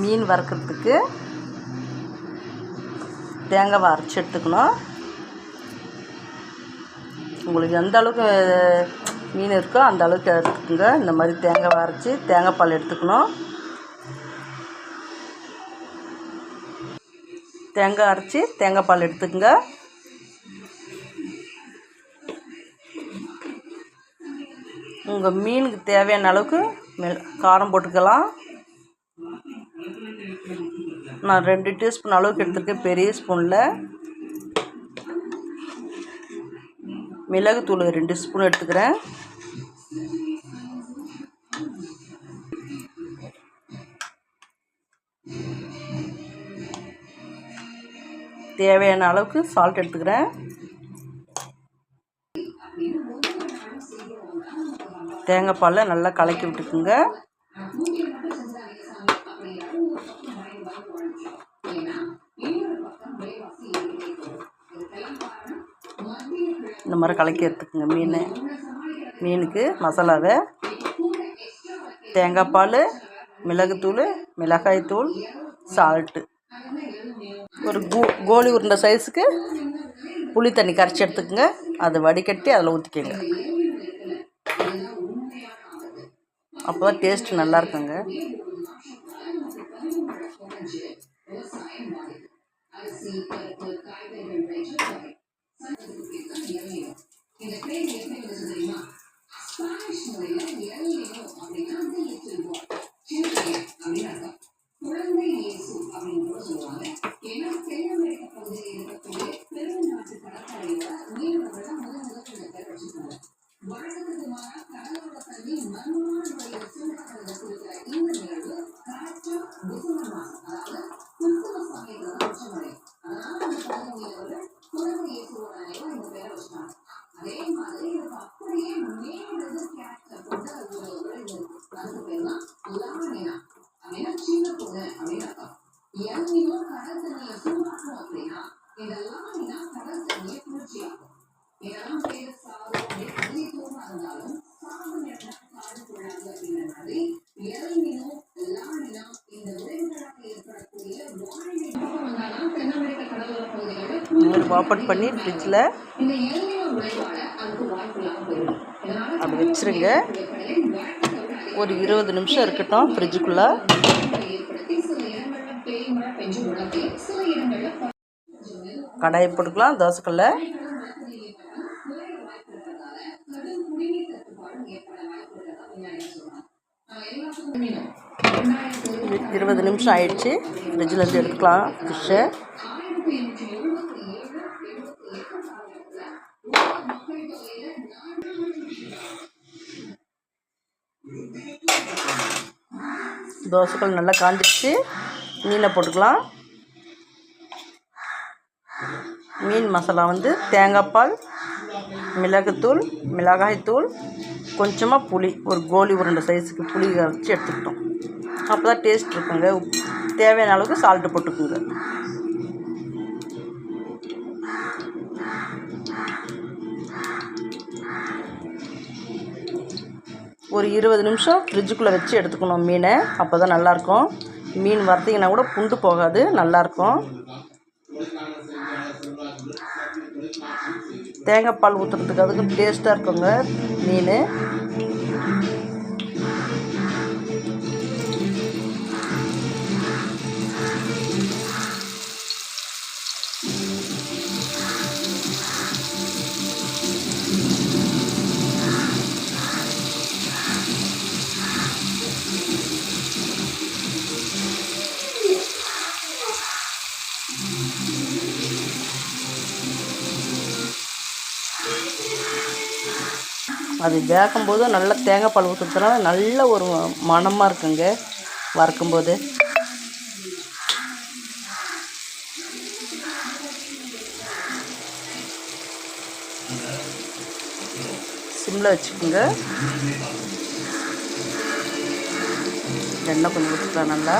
மீன் வறுக்கிறதுக்கு தேங்காவை அரைச்சி எடுத்துக்கணும். உங்களுக்கு எந்த அளவுக்கு மீன் இருக்கோ அந்த அளவுக்கு எடுத்துக்கோங்க. இந்த மாதிரி தேங்காவை அரைச்சி தேங்காய் பால் எடுத்துக்கணும். தேங்காய் அரைச்சி தேங்காய் பால் எடுத்துக்கோங்க. உங்கள் மீனுக்கு தேவையான அளவுக்கு காரம் போட்டுக்கலாம். நான் 2 டீஸ்பூன் அளவுக்கு எடுத்துருக்கேன். பெரிய ஸ்பூனில் மிளகுத்தூள் 2 ஸ்பூன் எடுத்துக்கிறேன். தேவையான அளவுக்கு சால்ட் எடுத்துக்கிறேன். தேங்காய் பாலை நல்லா கலக்கி விட்டுக்குங்க. இந்த மாதிரி கலக்கி எடுத்துக்குங்க. மீனுக்கு மசாலாவை தேங்காய் பால், மிளகுத்தூள், மிளகாய்த்தூள், சால்ட்டு, ஒரு கோலி உருண்டை சைஸுக்கு புளி தண்ணி கரைச்சி எடுத்துக்கோங்க. அதை வடிகட்டி அதில் ஊற்றிக்கங்க. அப்போ தான் டேஸ்ட்டு நல்லா இருக்குங்க. ஓப்பன் பண்ணி ஃப்ரிட்ஜில் அப்படி வச்சுருங்க. ஒரு 20 நிமிஷம் இருக்கட்டும் ஃப்ரிட்ஜுக்குள்ளே. கடாயை போட்டுக்கலாம். தோசைக்கல்லை 20 நிமிஷம் ஆயிடுச்சு. ஃப்ரிட்ஜிலேருந்து எடுத்துக்கலாம் ஃபிஷ்ஷை. தோசைக்கல் நல்லா காஞ்சிடுச்சு. மீனை போட்டுக்கலாம். மீன் மசாலா வந்து தேங்காய் பால், மிளகுத்தூள், மிளகாய்த்தூள், கொஞ்சமாக புளி, ஒரு கோலி உருண்டை சைஸுக்கு புளி கரைச்சி எடுத்துக்கிட்டோம். அப்போ தான் டேஸ்ட் இருக்குங்க. தேவையான அளவுக்கு சால்ட்டு போட்டுக்குங்க. ஒரு 20 நிமிஷம் ஃப்ரிட்ஜுக்குள்ளே வச்சு எடுத்துக்கணும் மீனை. அப்போ தான் நல்லாயிருக்கும். மீன் வறுத்திங்கன்னா கூட புண்டு போகாது, நல்லாயிருக்கும். தேங்காய் பால் ஊற்றுறதுக்கு அதுக்கும் டேஸ்ட்டாக இருக்குங்க மீன். அது வேகும்போது நல்லா தேங்காய் பால் ஊற்றுறதுனால நல்ல ஒரு மணமாக இருக்குங்க வறுக்கும்போது. சிம்மில் வச்சுக்கோங்க. எண்ணெய் கொஞ்சம் ஊற்றிக்கலாம் நல்லா.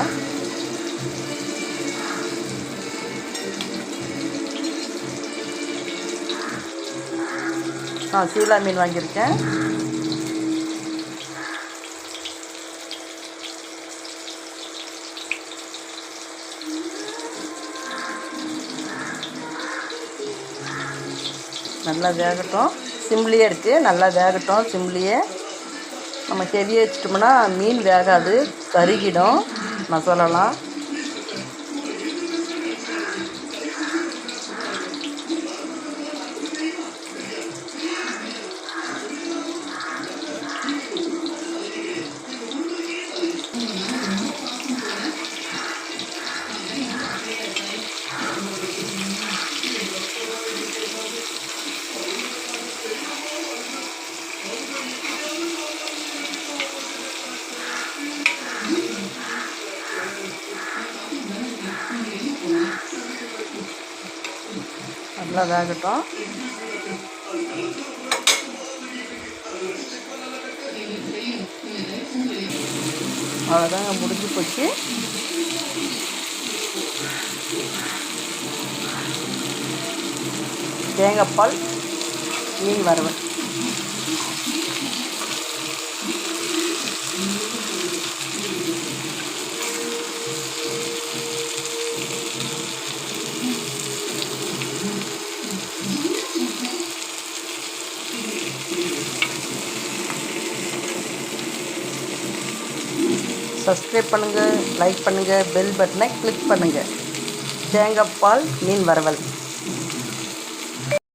சீலா மீன் வாங்கியிருக்கேன். நல்லா வேகட்டும். சிம்லேயே இருக்குது, நல்லா வேகட்டும் சிம்லேயே. நம்ம ஹெவியாக வச்சிட்டோம்னா மீன் வேகாது, கருகிடும் மசாலாலாம். நல்லா வேகட்டும். அவ்வளோதாங்க, முடிஞ்சு போச்சு. தேங்காய்பால் மீன் வறுவல். சப்ஸ்கிரைப் பண்ணுங்கள், லைக் பண்ணுங்கள், பெல் பட்டனை கிளிக் பண்ணுங்கள். தேங்காய்பால் மீன் வறுவல்.